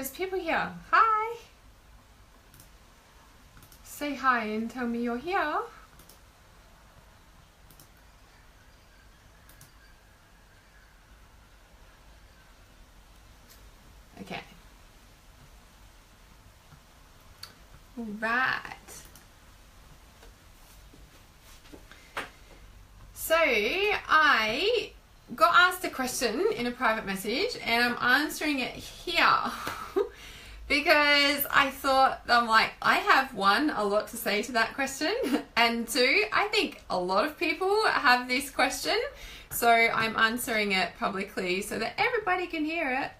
there's people here. Hi. Say hi and tell me you're here. Okay. All right. So I got asked a question in a private message and I'm answering it here because I thought, I have one, a lot to say to that question, and two, I think a lot of people have this question, so I'm answering it publicly so that everybody can hear it.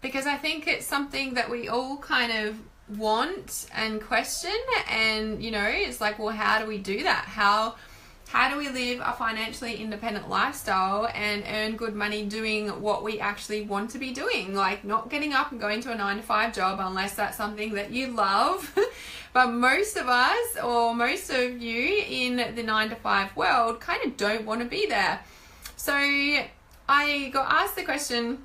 Because I think it's something that we all kind of want and question, and it's like, well, how do we do that? How do we live a financially independent lifestyle and earn good money doing what we actually want to be doing, like not getting up and going to a 9-to-5 job unless that's something that you love. But most of us, or most of you in the 9-to-5 world, kind of don't want to be there. So I got asked the question,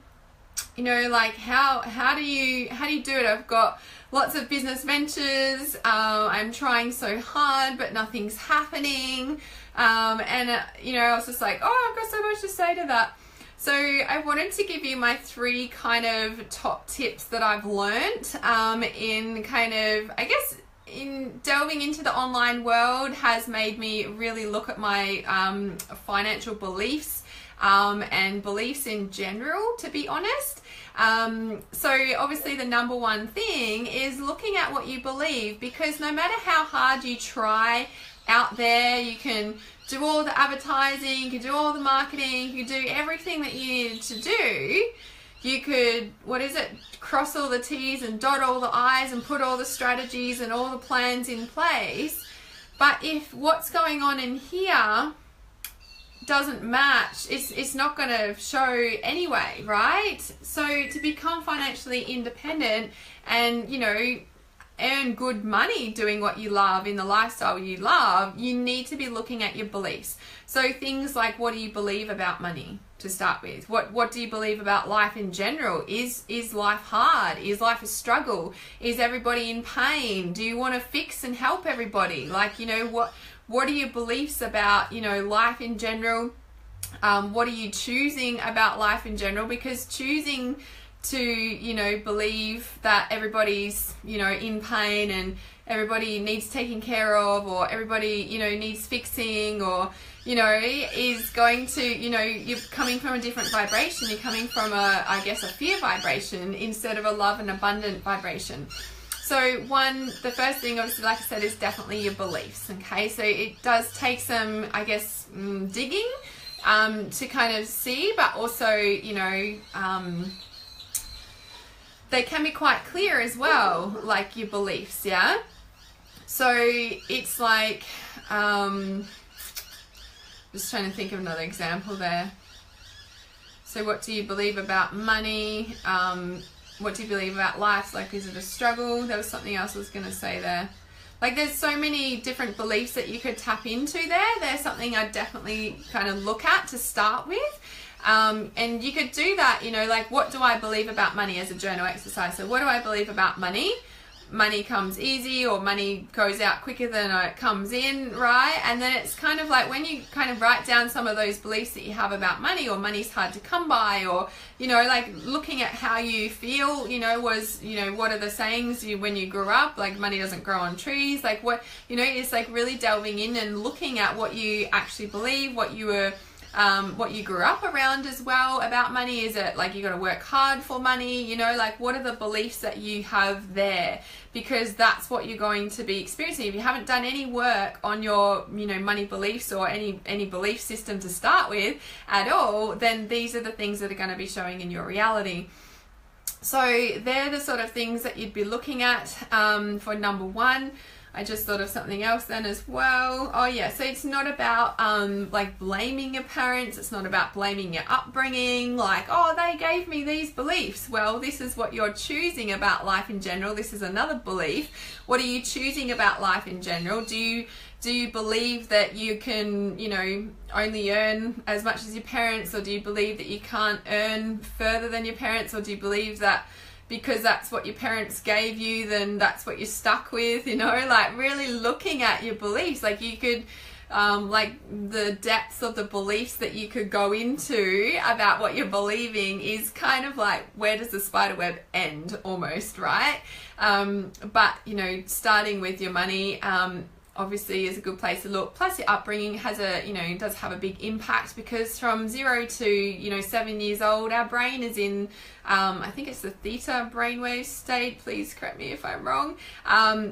like how do you do it? I've got lots of business ventures, I'm trying so hard but nothing's happening, and I was just like, oh, I've got so much to say to that. So I wanted to give you my 3 kind of top tips that I've learnt in kind of, I guess, in delving into the online world has made me really look at my financial beliefs and beliefs in general, to be honest. So obviously the number one thing is looking at what you believe, because no matter how hard you try out there, you can do all the advertising, you can do all the marketing, you can do everything that you need to do. You could, cross all the T's and dot all the I's and put all the strategies and all the plans in place. But if what's going on in here doesn't match, it's not going to show anyway, right? So to become financially independent and earn good money doing what you love in the lifestyle you love, you need to be looking at your beliefs. So things like, what do you believe about money to start with? What do you believe about life in general? Is life hard? Is life a struggle? Is everybody in pain? Do you want to fix and help everybody? What are your beliefs about, life in general? What are you choosing about life in general? Because choosing to, believe that everybody's, in pain and everybody needs taking care of, or everybody, needs fixing, or, is going to, you're coming from a different vibration. You're coming from a fear vibration instead of a love and abundant vibration. So the first thing, obviously, like I said, is definitely your beliefs, okay? So it does take some, digging to kind of see, but also, they can be quite clear as well, like your beliefs, yeah? So it's like, just trying to think of another example there. So what do you believe about money? What do you believe about life? Like, is it a struggle? There was something else I was going to say there. Like, there's so many different beliefs that you could tap into there. There's something I'd definitely kind of look at to start with. And you could do that, like, what do I believe about money as a journal exercise? So what do I believe about money? Money comes easy, or money goes out quicker than it comes in, right? And then it's kind of like when you kind of write down some of those beliefs that you have about money, or money's hard to come by, or, like looking at how you feel, what are the sayings when you grew up, like money doesn't grow on trees, like what, it's like really delving in and looking at what you actually believe, what you were what you grew up around as well about money. Is it like you got to work hard for money? Like what are the beliefs that you have there? Because that's what you're going to be experiencing. If you haven't done any work on your, money beliefs or any belief system to start with at all, then these are the things that are going to be showing in your reality. So they're the sort of things that you'd be looking at for number one. I just thought of something else then as well. Oh yeah, so it's not about like blaming your parents. It's not about blaming your upbringing, like, oh, they gave me these beliefs. Well, this is what you're choosing about life in general. This is another belief. What are you choosing about life in general? Do you believe that you can, you know, only earn as much as your parents, or do you believe that you can't earn further than your parents, or do you believe that because that's what your parents gave you, then that's what you're stuck with, you know? Like, really looking at your beliefs. Like, you could, like, the depths of the beliefs that you could go into about what you're believing is kind of like, where does the spider web end, almost, right? But, you know, starting with your money, obviously is a good place to look. Plus your upbringing has a, you know, does have a big impact, because from 0 to, you know, 7 years old, our brain is in, I think it's the theta brainwave state. Please correct me if I'm wrong.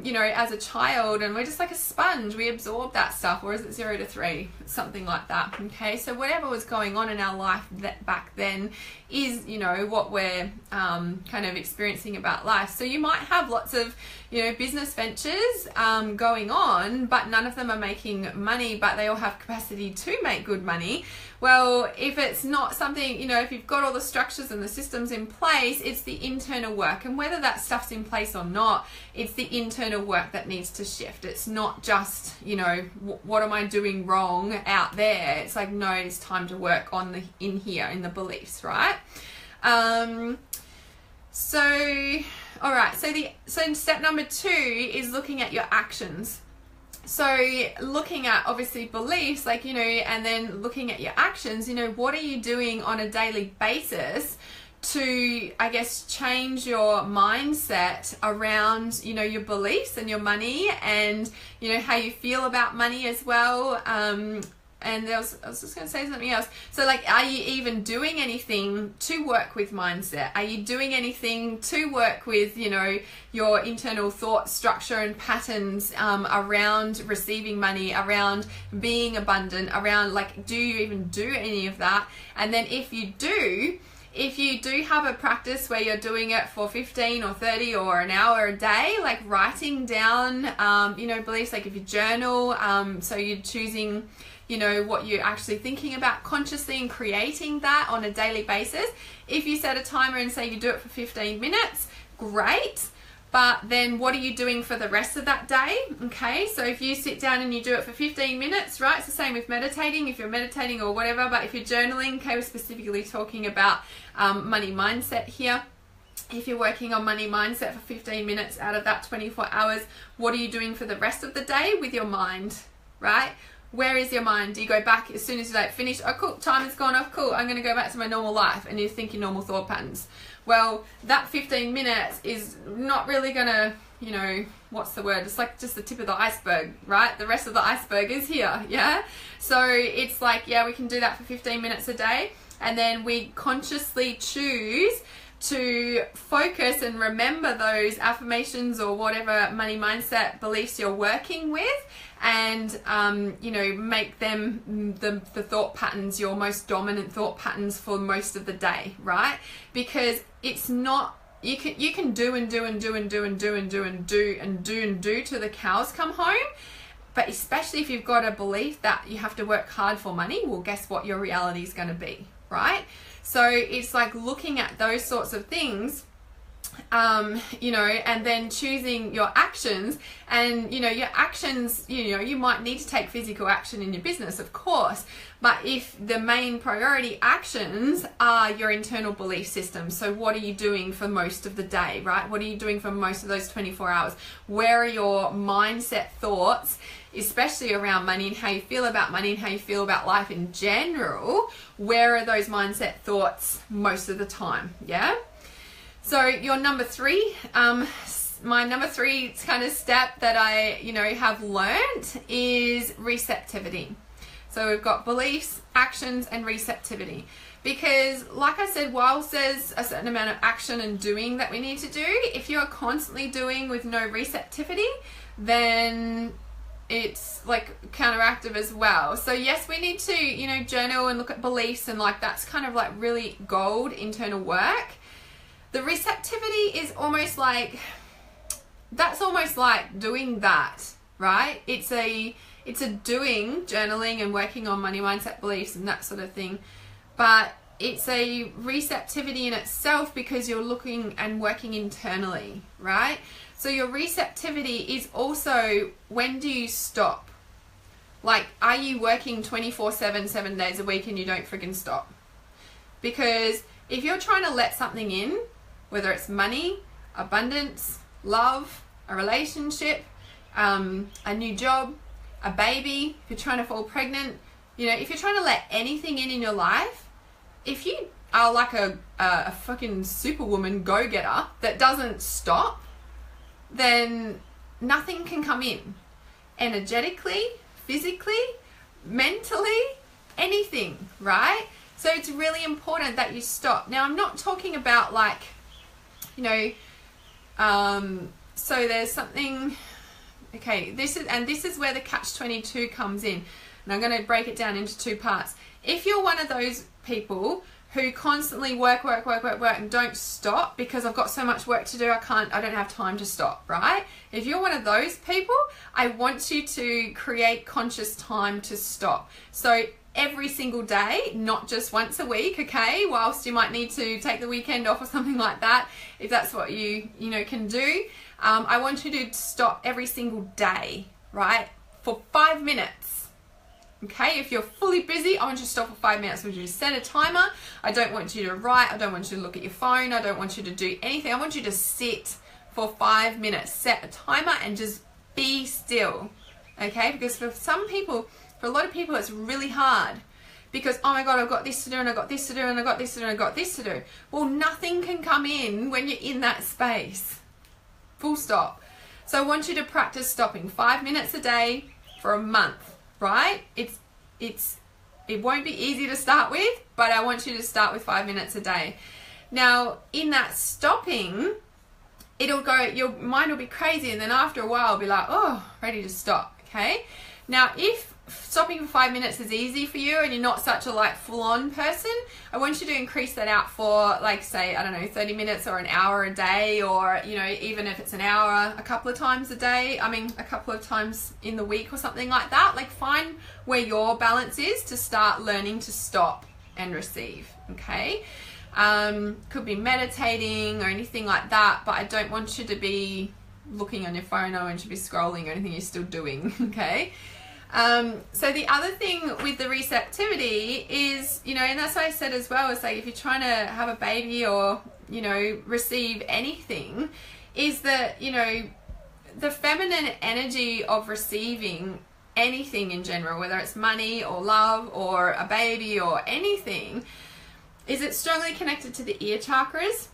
You know, as a child, and we're just like a sponge. We absorb that stuff. Or is it 0 to 3? Something like that. Okay, so whatever was going on in our life back then is, you know, what we're kind of experiencing about life. So you might have lots of, you know, business ventures going on, but none of them are making money, but they all have capacity to make good money. Well, if it's not something, you know, if you've got all the structures and the systems in place, it's the internal work. And whether that stuff's in place or not, it's the internal work that needs to shift. It's not just, you know, what am I doing wrong out there? It's like, no, it's time to work on the in here, in the beliefs, right? So, all right. So step number 2 is looking at your actions. So looking at, obviously, beliefs, like, you know, and then looking at your actions, you know, what are you doing on a daily basis to, I guess, change your mindset around, you know, your beliefs and your money, and, you know, how you feel about money as well. And I was just going to say something else. So, like, are you even doing anything to work with mindset? Are you doing anything to work with, you know, your internal thought structure and patterns around receiving money, around being abundant, around, like, do you even do any of that? And then if you do have a practice where you're doing it for 15 or 30 or an hour a day, like writing down, you know, beliefs, like if you journal, so you're choosing, you know, what you're actually thinking about consciously and creating that on a daily basis. If you set a timer and say you do it for 15 minutes, great. But then what are you doing for the rest of that day? Okay, so if you sit down and you do it for 15 minutes, right? It's the same with meditating, if you're meditating or whatever, but if you're journaling, okay, we're specifically talking about money mindset here. If you're working on money mindset for 15 minutes out of that 24 hours, what are you doing for the rest of the day with your mind, right? Where is your mind? Do you go back as soon as you're like finished? Oh, cool, time has gone off. Cool, I'm going to go back to my normal life, and you think your normal thought patterns. Well, that 15 minutes is not really going to, you know, what's the word? It's like just the tip of the iceberg, right? The rest of the iceberg is here, yeah? So it's like, yeah, we can do that for 15 minutes a day, and then we consciously choose to focus and remember those affirmations or whatever money mindset beliefs you're working with, and you know, make them the thought patterns, your most dominant thought patterns for most of the day, right? Because it's not, you can do and do and do and do and do and do and do and do and do till the cows come home. But especially if you've got a belief that you have to work hard for money, well, guess what your reality is going to be, right? So it's like looking at those sorts of things, you know, and then choosing your actions. And, you know, your actions, you know, you might need to take physical action in your business, of course, but if the main priority actions are your internal belief system, so what are you doing for most of the day, right? What are you doing for most of those 24 hours? Where are your mindset thoughts, especially around money and how you feel about money and how you feel about life in general? Where are those mindset thoughts most of the time? Yeah. So your number 3, my number 3 kind of step that I, you know, have learned is receptivity. So we've got beliefs, actions, and receptivity. Because like I said, whilst there's a certain amount of action and doing that we need to do, if you're constantly doing with no receptivity, then it's like counteractive as well. So yes, we need to, you know, journal and look at beliefs, and like that's kind of like really gold internal work. The receptivity is almost like, that's almost like doing that, right? It's a doing, journaling and working on money mindset beliefs and that sort of thing. But it's a receptivity in itself because you're looking and working internally, right? So your receptivity is also, when do you stop? Like, are you working 24/7, 7 days a week and you don't friggin' stop? Because if you're trying to let something in, whether it's money, abundance, love, a relationship, a new job, a baby, if you're trying to fall pregnant, you know, if you're trying to let anything in your life, if you are like a fucking superwoman go-getter that doesn't stop, then nothing can come in. Energetically, physically, mentally, anything, right? So it's really important that you stop. Now, I'm not talking about like, you know, so there's something, okay, this is where the catch-22 comes in. And I'm going to break it down into two parts. If you're one of those people who constantly work and don't stop because I've got so much work to do, I don't have time to stop, right? If you're one of those people, I want you to create conscious time to stop. So every single day, not just once a week, okay? Whilst you might need to take the weekend off or something like that, if that's what you can do. I want you to stop every single day, right? For 5 minutes. Okay, if you're fully busy, I want you to stop for 5 minutes. I want you to set a timer. I don't want you to write. I don't want you to look at your phone. I don't want you to do anything. I want you to sit for 5 minutes. Set a timer and just be still. Okay, because for some people, for a lot of people, it's really hard. Because, oh my God, I've got this to do, and I've got this to do, and I've got this to do, and I've got this to do. Well, nothing can come in when you're in that space. Full stop. So I want you to practice stopping 5 minutes a day for a month. Right? It won't be easy to start with, but I want you to start with 5 minutes a day. Now, in that stopping, it'll go, your mind will be crazy, and then after a while, it'll be like, oh, ready to stop. Okay? Now, if stopping for 5 minutes is easy for you and you're not such a like full-on person, I want you to increase that out for like, say, I don't know, 30 minutes or an hour a day, or, you know, even if it's an hour a couple of times a day, a couple of times in the week or something like that. Like, find where your balance is to start learning to stop and receive, okay? Could be meditating or anything like that, but I don't want you to be looking on your phone. I want you to be scrolling or anything you're still doing, okay? So the other thing with the receptivity is, you know, and that's what I said as well, is like if you're trying to have a baby or, you know, receive anything, is that, you know, the feminine energy of receiving anything in general, whether it's money or love or a baby or anything, is it's strongly connected to the ear chakras.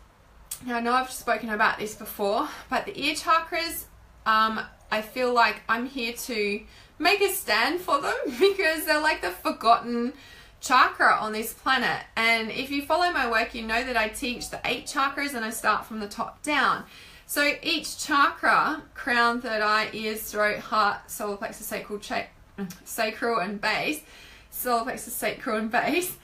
Now, I know I've spoken about this before, but the ear chakras, I feel like I'm here to make a stand for them because they're like the forgotten chakra on this planet. And if you follow my work, you know that I teach the 8 chakras and I start from the top down. So each chakra, crown, third eye, ears, throat, heart, solar plexus, sacral and base, solar plexus, sacral and base,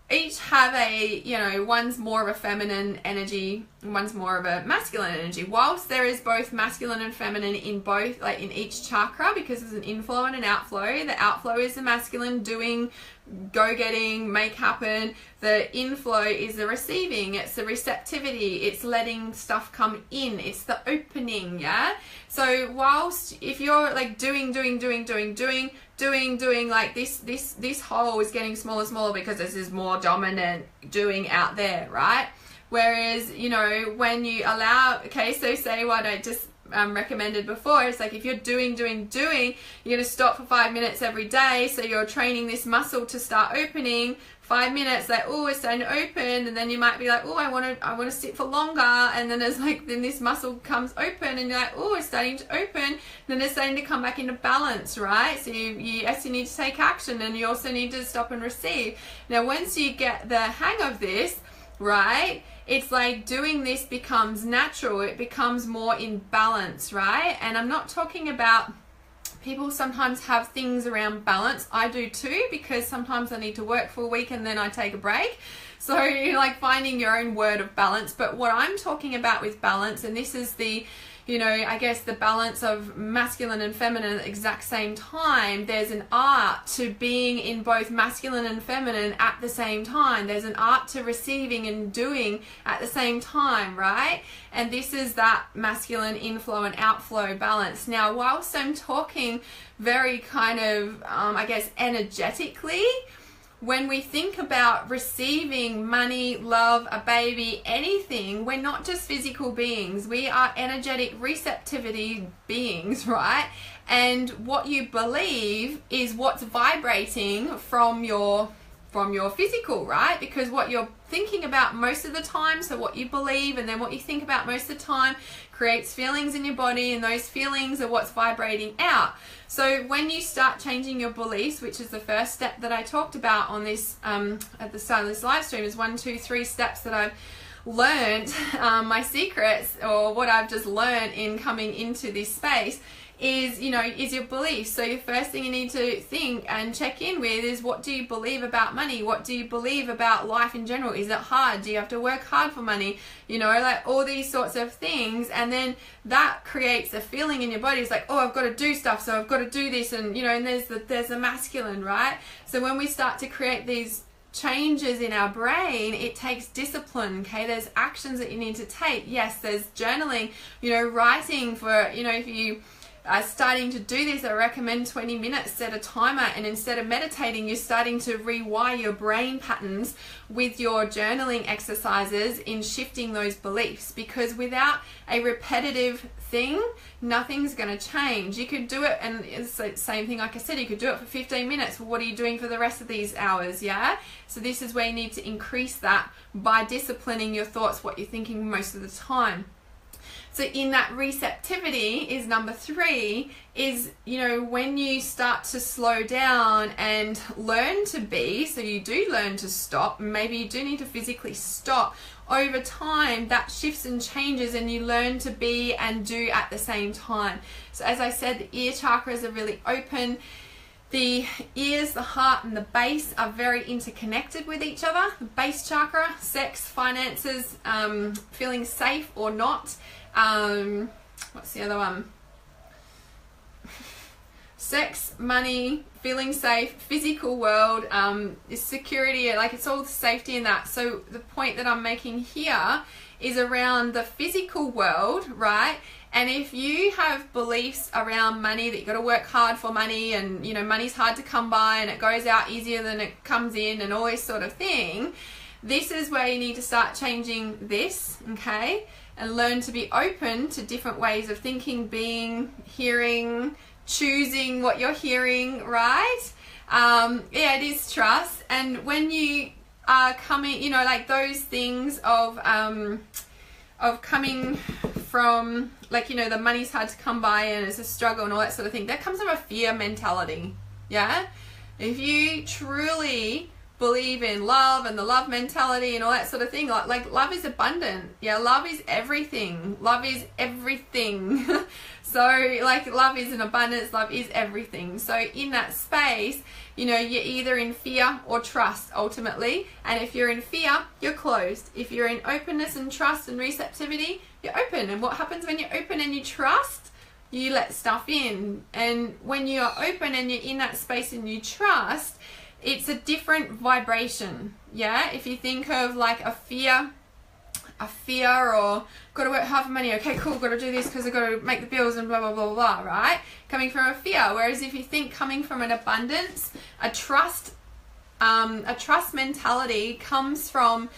each have a, you know, one's more of a feminine energy and one's more of a masculine energy. Whilst there is both masculine and feminine in both, like in each chakra, because there's an inflow and an outflow. The outflow is the masculine, doing, go-getting, make happen. The inflow is the receiving. It's the receptivity. It's letting stuff come in. It's the opening, yeah? So whilst if you're like doing like this hole is getting smaller and smaller because this is more dominant doing out there, right? Whereas, you know, when you allow, okay, so say what I just recommended before, it's like if you're doing, you're going to stop for 5 minutes every day. So you're training this muscle to start opening. 5 minutes, like, oh, it's starting to open, and then you might be like, oh, I want to sit for longer, and then there's like, then this muscle comes open, and you're like, oh, it's starting to open, then it's starting to come back into balance, right? So you need to take action, and you also need to stop and receive. Now, once you get the hang of this, right, it's like doing this becomes natural. It becomes more in balance, right? And I'm not talking about people sometimes have things around balance. I do too, because sometimes I need to work for a week and then I take a break. So you're like finding your own word of balance. But what I'm talking about with balance, and this is the, you know, I guess the balance of masculine and feminine at the exact same time. There's an art to being in both masculine and feminine at the same time. There's an art to receiving and doing at the same time, right? And this is that masculine inflow and outflow balance. Now, whilst I'm talking very kind of, I guess, energetically, when we think about receiving money, love, a baby, anything, we're not just physical beings. We are energetic receptivity beings, right? And what you believe is what's vibrating from your physical, right? Because what you're thinking about most of the time, so what you believe and then what you think about most of the time creates feelings in your body, and those feelings are what's vibrating out. So when you start changing your beliefs, which is the first step that I talked about on this at the start of this live stream, is 1, 2, 3 steps that I've learned, my secrets, or what I've just learned in coming into this space, is, you know, is your beliefs. So your first thing you need to think and check in with is, what do you believe about money? What do you believe about life in general? Is it hard? Do you have to work hard for money? You know, like all these sorts of things. And then that creates a feeling in your body. It's like, oh, I've got to do stuff, so I've got to do this. And, you know, and there's the masculine, right? So when we start to create these changes in our brain, it takes discipline. Okay, there's actions that you need to take. Yes, there's journaling, you know, writing. For, you know, if you are starting to do this, I recommend 20 minutes, set a timer, and instead of meditating, you're starting to rewire your brain patterns with your journaling exercises in shifting those beliefs. Because without a repetitive thing, nothing's going to change. You could do it, and it's the same thing, like I said, you could do it for 15 minutes. Well, what are you doing for the rest of these hours? Yeah, so this is where you need to increase that by disciplining your thoughts, what you're thinking most of the time. So in that receptivity is number 3, is, you know, when you start to slow down and learn to be, so you do learn to stop, maybe you do need to physically stop, over time that shifts and changes and you learn to be and do at the same time. So as I said, the ear chakras are really open. The ears, the heart, and the base are very interconnected with each other. The base chakra, sex, finances, feeling safe or not. What's the other one? Sex, money, feeling safe, physical world, is security, like it's all safety in that. So the point that I'm making here is around the physical world, right? And if you have beliefs around money, that you got to work hard for money, and, you know, money's hard to come by and it goes out easier than it comes in and all this sort of thing, this is where you need to start changing this, okay? And learn to be open to different ways of thinking, being, hearing, choosing what you're hearing, right? Yeah, it is trust. And when you are coming, you know, like those things of coming from, like, you know, the money's hard to come by and it's a struggle and all that sort of thing, that comes from a fear mentality, yeah? If you truly believe in love and the love mentality and all that sort of thing, like love is abundant, yeah, love is everything, love is everything. So like love is an abundance, love is everything. So in that space, you know, you're either in fear or trust ultimately. And if you're in fear, you're closed. If you're in openness and trust and receptivity, you're open. And what happens when you're open and you trust? You let stuff in. And when you're open and you're in that space and you trust, it's a different vibration, yeah? If you think of like a fear, or got to work hard for money, okay, cool, got to do this because I've got to make the bills and blah, blah, blah, blah, right? Coming from a fear. Whereas if you think coming from an abundance, a trust mentality comes from,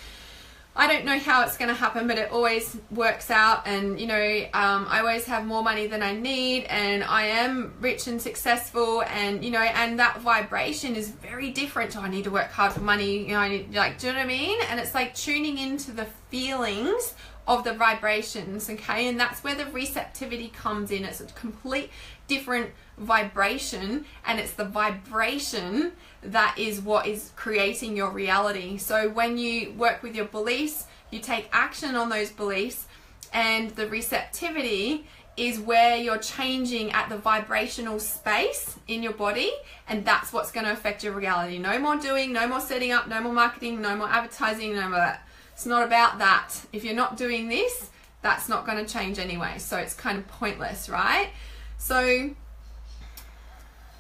I don't know how it's going to happen, but it always works out. And, you know, I always have more money than I need, and I am rich and successful, and, you know, and that vibration is very different to I need to work hard for money, you know, I need, like, do you know what I mean? And it's like tuning into the feelings of the vibrations, okay? And that's where the receptivity comes in. It's a complete different vibration, and it's the vibration that is what is creating your reality. So when you work with your beliefs, you take action on those beliefs, and the receptivity is where you're changing at the vibrational space in your body, and that's what's going to affect your reality. No more doing, no more setting up, no more marketing, no more advertising, no more that. It's not about that. If you're not doing this, that's not going to change anyway. So it's kind of pointless, right? So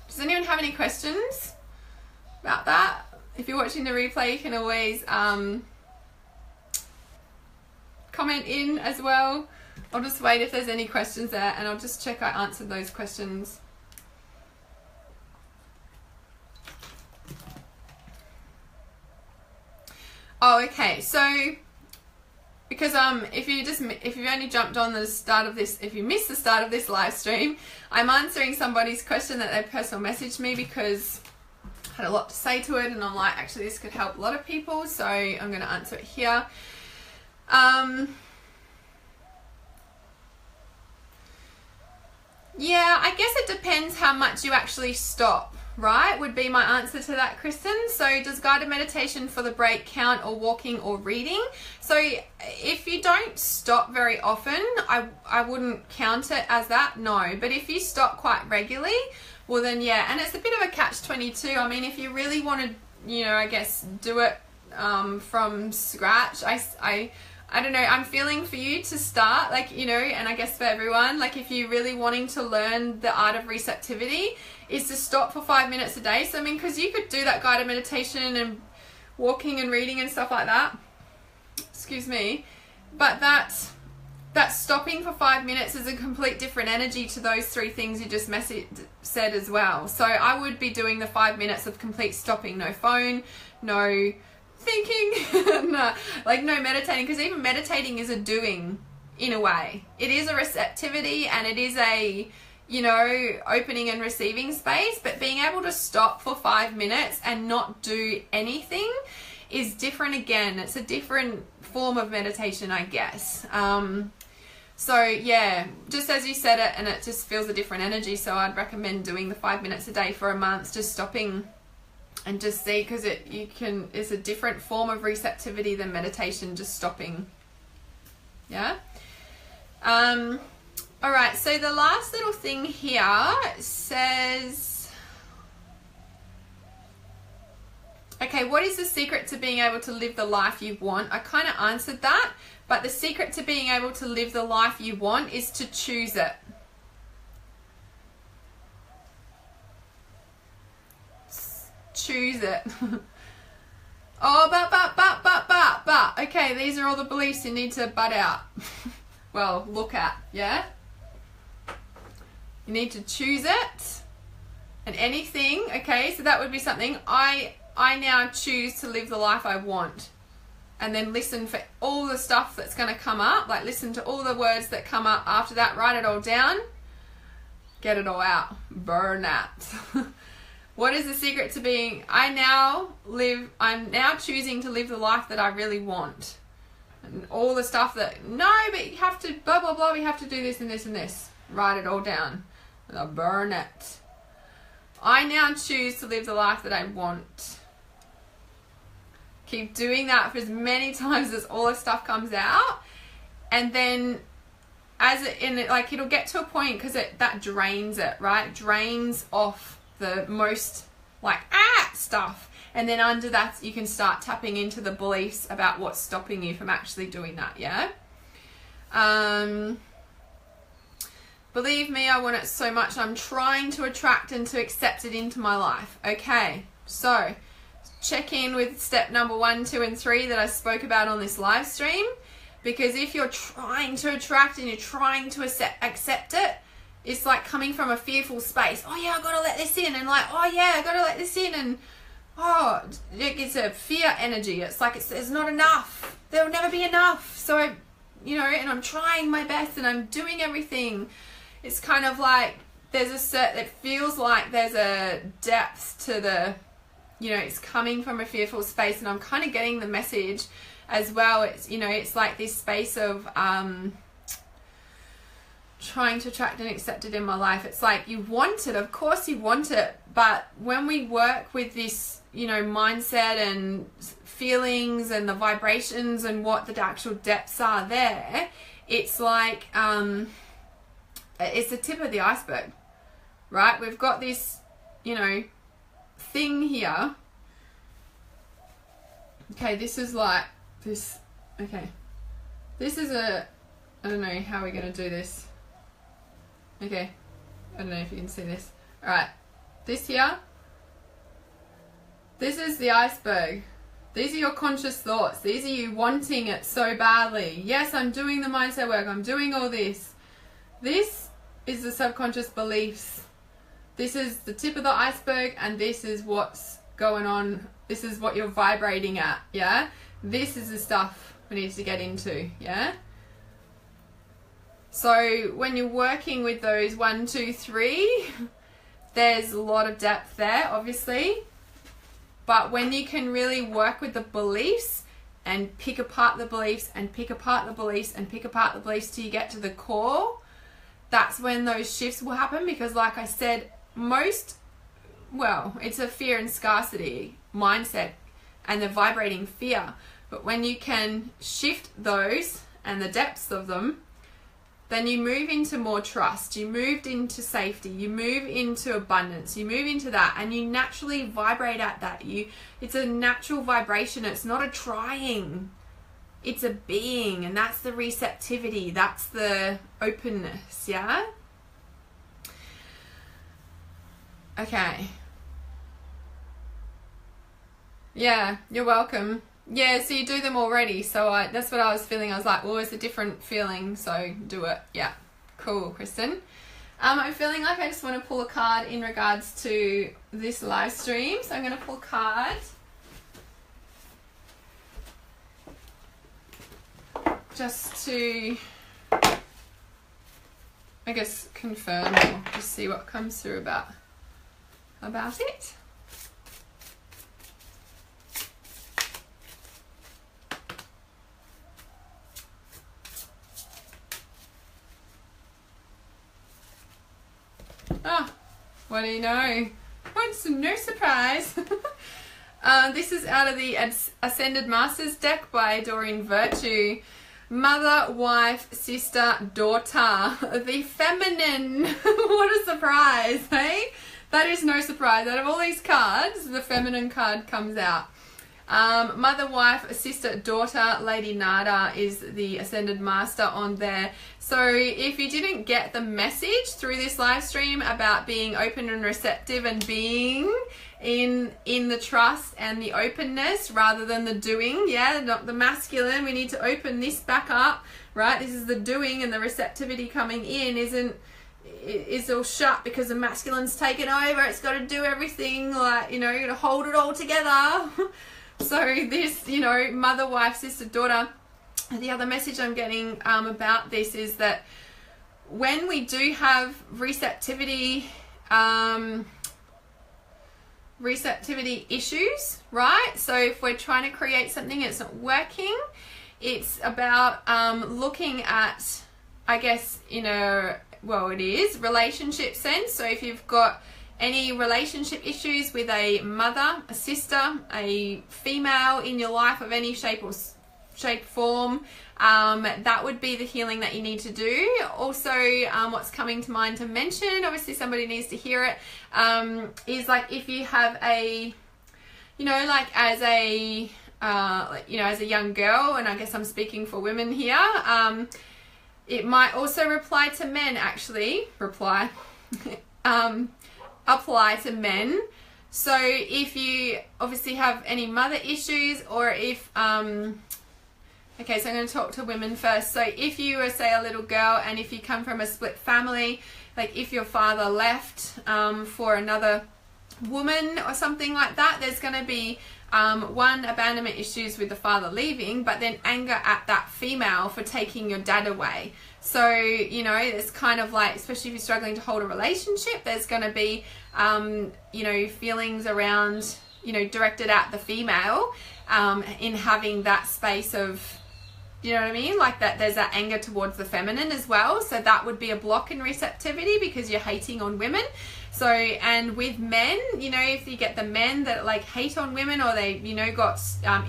does anyone have any questions about that? If you're watching the replay, you can always comment in as well. I'll just wait if there's any questions there, and I'll just check I answered those questions. Oh, okay. So because if you've only jumped on the start of this, if you missed the start of this live stream, I'm answering somebody's question that they personal messaged me because I had a lot to say to it, and I'm like, actually this could help a lot of people, so I'm going to answer it here. Yeah, I guess it depends how much you actually stop, right? Would be my answer to that, Kristen. So does guided meditation for the break count, or walking or reading? So if you don't stop very often, I wouldn't count it as that, no. But if you stop quite regularly, well then yeah. And it's a bit of a catch-22. I mean, if you really want to, you know, I guess do it from scratch, I don't know, I'm feeling for you to start, like, you know, and I guess for everyone, like if you're really wanting to learn the art of receptivity, is to stop for 5 minutes a day. So I mean, because you could do that guided meditation and walking and reading and stuff like that, excuse me, but that stopping for 5 minutes is a complete different energy to those three things you just said as well. So I would be doing the 5 minutes of complete stopping, no phone, no thinking, no, like no meditating, because even meditating is a doing in a way. It is a receptivity, and it is a, you know, opening and receiving space, but being able to stop for 5 minutes and not do anything is different again. It's a different form of meditation, I guess. So yeah, just as you said it, and it just feels a different energy, so I'd recommend doing the 5 minutes a day for a month, just stopping and just see, because it's a different form of receptivity than meditation, just stopping. Yeah. All right, so the last little thing here says, okay, what is the secret to being able to live the life you want? I kind of answered that, but the secret to being able to live the life you want is to choose it. Choose it. Oh, but. Okay, these are all the beliefs you need to butt out. Well, look at, yeah? You need to choose it. And anything, okay, so that would be something. I now choose to live the life I want. And then listen for all the stuff that's going to come up. Like, listen to all the words that come up after that. Write it all down. Get it all out. Burn that. What is the secret to being, I'm now choosing to live the life that I really want. And all the stuff that, no, but you have to, blah, blah, blah, we have to do this and this and this. Write it all down. And I'll burn it. I now choose to live the life that I want. Keep doing that for as many times as all the stuff comes out. And then it'll get to a point, because that drains it, right? Drains off the most like stuff, and then under that you can start tapping into the beliefs about what's stopping you from actually doing that. Yeah. Believe me, I want it so much. I'm trying to attract and to accept it into my life. Okay, so check in with step number 1, 2, and 3 that I spoke about on this live stream, because if you're trying to attract and you're trying to accept it, it's like coming from a fearful space. Oh yeah, I gotta let this in, and like, oh yeah, I gotta let this in, and oh, it's a fear energy. It's like there's not enough. There'll never be enough. So, you know, and I'm trying my best and I'm doing everything. It's kind of like it feels like there's a depth to the, you know, it's coming from a fearful space, and I'm kind of getting the message as well. It's, you know, it's like this space of trying to attract and accept it in my life. It's like you want it, of course you want it, but when we work with this, you know, mindset and feelings and the vibrations and what the actual depths are there, it's like it's the tip of the iceberg, right? We've got this, you know, thing here. Okay, this is like this. Okay, this is an I don't know how we're going to do this. Okay. I don't know if you can see this. Alright. This here. This is the iceberg. These are your conscious thoughts. These are you wanting it so badly. Yes, I'm doing the mindset work. I'm doing all this. This is the subconscious beliefs. This is the tip of the iceberg, and this is what's going on. This is what you're vibrating at, yeah? This is the stuff we need to get into, yeah? So when you're working with those 1, 2, 3, there's a lot of depth there, obviously. But when you can really work with the beliefs and pick apart the beliefs and pick apart the beliefs and pick apart the beliefs till you get to the core, that's when those shifts will happen. Because like I said, it's a fear and scarcity mindset and the vibrating fear. But when you can shift those and the depths of them, then you move into more trust, you moved into safety, you move into abundance, you move into that, and you naturally vibrate at that. It's a natural vibration. It's not a trying, it's a being, and that's the receptivity, that's the openness, yeah? Okay. Yeah, you're welcome. Yeah, so you do them already, so that's what I was feeling. I was like, well, it's a different feeling, so do it. Yeah, cool, Kristen. I'm feeling like I just want to pull a card in regards to this live stream, so I'm going to pull a card. Just to, I guess, confirm or just see what comes through about it. Oh, what do you know? What's no surprise? This is out of the Ascended Masters deck by Doreen Virtue. Mother, wife, sister, daughter. The feminine. What a surprise, hey? That is no surprise. Out of all these cards, the feminine card comes out. Mother, wife, sister, daughter, Lady Nada is the Ascended Master on there. So if you didn't get the message through this live stream about being open and receptive and being in the trust and the openness rather than the doing, yeah, not the masculine, we need to open this back up, right? This is the doing, and the receptivity coming in is all shut because the masculine's taken over. It's got to do everything, like, you know, you got to hold it all together. So this, you know, mother, wife, sister, daughter, the other message I'm getting about this is that when we do have receptivity issues, right? So if we're trying to create something that's not working, it's about looking at, I guess, it is relationship sense. So if you've got any relationship issues with a mother, a sister, a female in your life of any shape or form, that would be the healing that you need to do. Also, what's coming to mind to mention, obviously somebody needs to hear it, is like if you have a, as a young girl, and I guess I'm speaking for women here, it might also apply to men, apply to men. So if you obviously have any mother issues, or if okay, so I'm going to talk to women first. So if you were, say, a little girl, and if you come from a split family, like if your father left for another woman or something like that, there's going to be one, abandonment issues with the father leaving, but then anger at that female for taking your dad away. So, it's kind of like, especially if you're struggling to hold a relationship, there's going to be, feelings around, directed at the female in having that space of, you know what I mean? Like that, there's that anger towards the feminine as well. So that would be a block in receptivity because you're hating on women. So, and with men, if you get the men that like hate on women, or they, got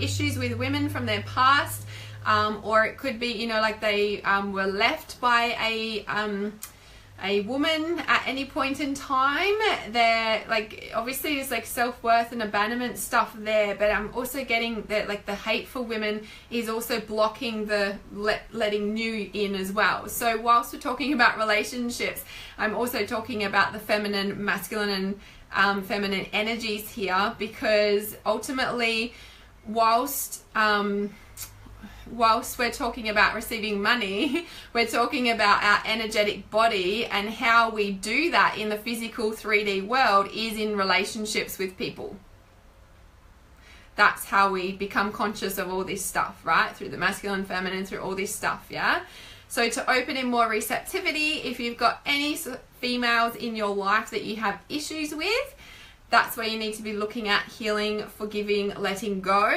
issues with women from their past, or it could be, like they were left by a woman at any point in time. They're like, obviously there's like self-worth and abandonment stuff there, but I'm also getting that like the hate for women is also blocking the letting new in as well. So whilst we're talking about relationships, I'm also talking about the feminine, masculine, and feminine energies here, because ultimately whilst we're talking about receiving money, we're talking about our energetic body, and how we do that in the physical 3D world is in relationships with people. That's how we become conscious of all this stuff, right? Through the masculine, feminine, through all this stuff, yeah? So to open in more receptivity, if you've got any females in your life that you have issues with, that's where you need to be looking at healing, forgiving, letting go.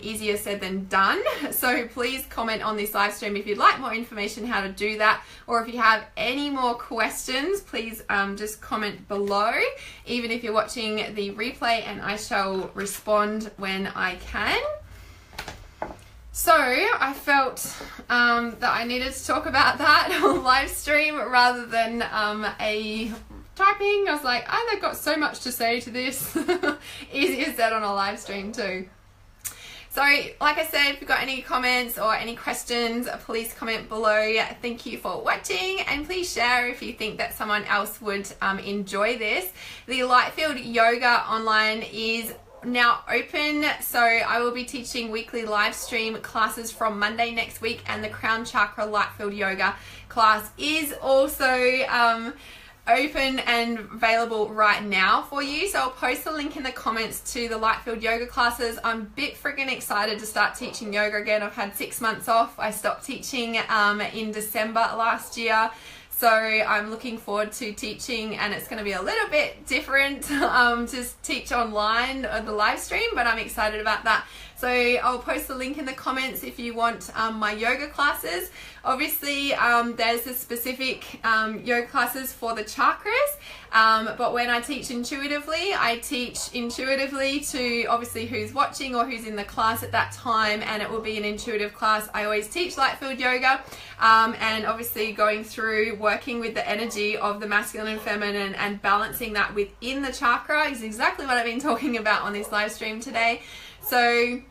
Easier said than done. So please comment on this live stream if you'd like more information how to do that, or if you have any more questions, please just comment below, even if you're watching the replay, and I shall respond when I can. So I felt that I needed to talk about that on live stream rather than a typing. I was like, they've got so much to say to this. Easier said on a live stream too. So like I said, if you've got any comments or any questions, please comment below. Thank you for watching, and please share if you think that someone else would enjoy this. The Lightfield Yoga online is now open, so I will be teaching weekly live stream classes from Monday next week, and the Crown Chakra Lightfield Yoga class is also open and available right now for you. So I'll post a link in the comments to the Lightfield Yoga classes. I'm a bit freaking excited to start teaching yoga again. I've had 6 months off. I stopped teaching in December last year. So I'm looking forward to teaching, and it's going to be a little bit different to teach online or the live stream, but I'm excited about that. So I'll post the link in the comments if you want my yoga classes. Obviously, there's the specific yoga classes for the chakras, but when I teach intuitively, I teach intuitively to obviously who's watching or who's in the class at that time, and it will be an intuitive class. I always teach Lightfield Yoga, and obviously going through working with the energy of the masculine and feminine and balancing that within the chakra is exactly what I've been talking about on this live stream today. So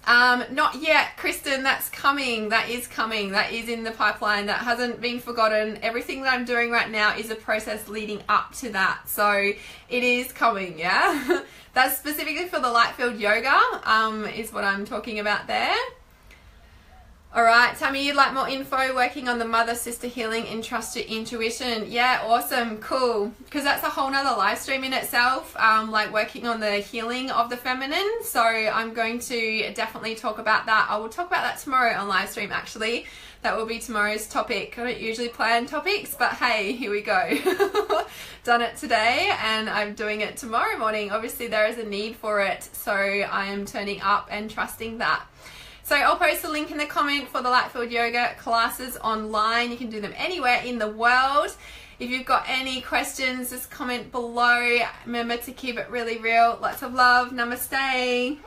not yet, Kristen, that's coming. That is coming. That is in the pipeline. That hasn't been forgotten. Everything that I'm doing right now is a process leading up to that. So it is coming, yeah? That's specifically for the Lightfield Yoga, is what I'm talking about there. All right, Tammy, you'd like more info working on the mother-sister healing and trust your intuition. Yeah, awesome, cool. Because that's a whole nother live stream in itself, like working on the healing of the feminine. So I'm going to definitely talk about that. I will talk about that tomorrow on live stream, actually. That will be tomorrow's topic. I don't usually plan topics, but hey, here we go. Done it today, and I'm doing it tomorrow morning. Obviously, there is a need for it, so I am turning up and trusting that. So I'll post a link in the comment for the Lightfield Yoga classes online. You can do them anywhere in the world. If you've got any questions, just comment below. Remember to keep it really real. Lots of love. Namaste.